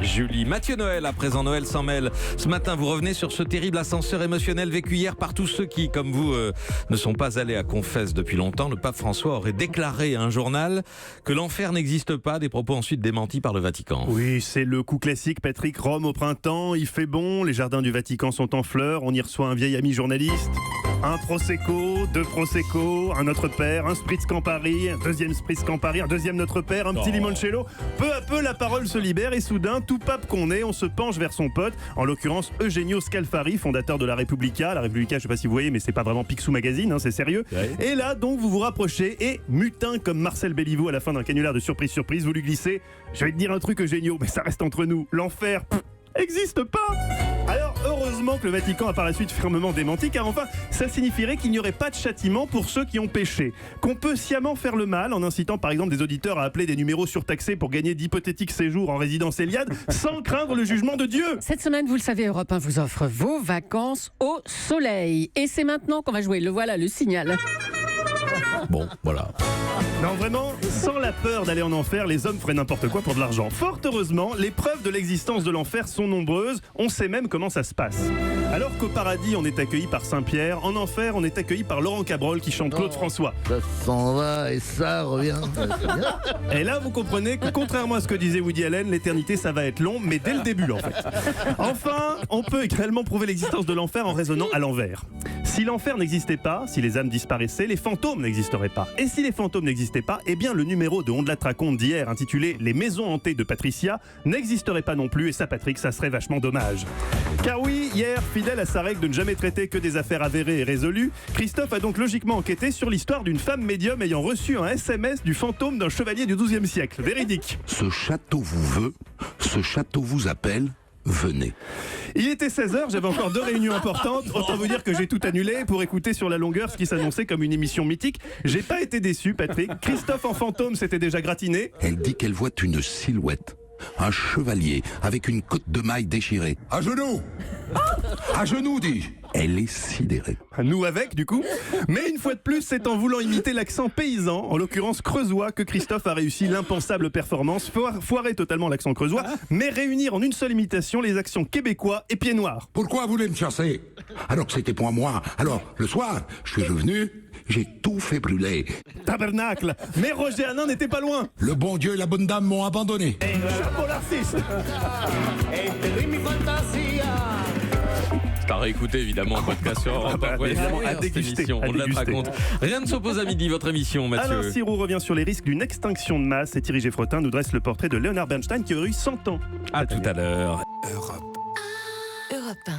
Julie. Mathieu Noël, à présent Noël sans mêle. Ce matin, vous revenez sur ce terrible ascenseur émotionnel vécu hier par tous ceux qui, comme vous, ne sont pas allés à Confesse depuis longtemps. Le pape François aurait déclaré à un journal que l'enfer n'existe pas, des propos ensuite démentis par le Vatican. Oui, c'est le coup classique, Patrick. Rome au printemps, il fait bon, les jardins du Vatican sont en fleurs, on y reçoit un vieil ami journaliste. Un Prosecco, 2 Prosecco, un Notre Père, un Spritz Campari, un deuxième Spritz Campari, un deuxième Notre Père, un petit limoncello. Peu à peu, la parole se libère et soudain, tout pape qu'on est, on se penche vers son pote, en l'occurrence Eugenio Scalfari, fondateur de la Repubblica. La Repubblica, je sais pas si vous voyez, mais c'est pas vraiment Picsou Magazine, c'est sérieux. Ouais. Et là, donc, vous vous rapprochez et, mutin comme Marcel Béliveau à la fin d'un canular de surprise, vous lui glissez « Je vais te dire un truc, Eugenio, mais ça reste entre nous, l'enfer, existe pas !» Alors, heureusement que le Vatican a par la suite fermement démenti, car enfin, ça signifierait qu'il n'y aurait pas de châtiment pour ceux qui ont péché. Qu'on peut sciemment faire le mal en incitant par exemple des auditeurs à appeler des numéros surtaxés pour gagner d'hypothétiques séjours en résidence Eliade, sans craindre le jugement de Dieu. Cette semaine, vous le savez, Europe 1 vous offre vos vacances au soleil. Et c'est maintenant qu'on va jouer. Le voilà, le signal. Bon, voilà. Non, vraiment, sans la peur d'aller en enfer, les hommes feraient n'importe quoi pour de l'argent. Fort heureusement, les preuves de l'existence de l'enfer sont nombreuses. On sait même comment ça se passe. Alors qu'au paradis, on est accueilli par Saint-Pierre, en enfer, on est accueilli par Laurent Cabrol qui chante Claude François. Ça s'en va et ça revient. Et là, vous comprenez que contrairement à ce que disait Woody Allen, l'éternité, ça va être long, mais dès le début, en fait. Enfin, on peut également prouver l'existence de l'enfer en raisonnant à l'envers. Si l'enfer n'existait pas, si les âmes disparaissaient, les fantômes n'existeraient pas. Et si les fantômes n'existaient pas, eh bien le numéro de On de la raconte d'hier intitulé Les maisons hantées de Patricia n'existerait pas non plus, et ça, Patrick, ça serait vachement dommage. Car oui, hier, fidèle à sa règle de ne jamais traiter que des affaires avérées et résolues, Christophe a donc logiquement enquêté sur l'histoire d'une femme médium ayant reçu un SMS du fantôme d'un chevalier du XIIe siècle. Véridique. Ce château vous veut, ce château vous appelle. Venez. Il était 16h, j'avais encore 2 réunions importantes. Autant vous dire que j'ai tout annulé pour écouter sur la longueur ce qui s'annonçait comme une émission mythique. J'ai pas été déçu, Patrick. Christophe en fantôme s'était déjà gratiné. Elle dit qu'elle voit une silhouette. Un chevalier avec une cotte de maille déchirée. À genoux. À genoux, dis-je. Elle est sidérée. Nous avec, du coup. Mais une fois de plus, c'est en voulant imiter l'accent paysan, en l'occurrence creusois, que Christophe a réussi l'impensable performance, foirer totalement l'accent creusois, mais réunir en une seule imitation les accents québécois et pieds noirs. Pourquoi vous voulez me chasser? Alors que c'était pour moi. Alors, le soir, je suis revenu, j'ai tout fait brûler. Tabernacle. Mais Roger Hanin n'était pas loin. Le bon Dieu et la bonne dame m'ont abandonné. Chapeau l'artiste. À réécouter évidemment en podcast sur Europe 1. Évidemment, à déguster. On la raconte. Rien ne s'oppose à midi, votre émission, Mathieu. Alain Sirou revient sur les risques d'une extinction de masse et Thierry Geffrotin nous dresse le portrait de Leonard Bernstein qui aurait eu 100 ans. À tout à l'heure. Europe 1.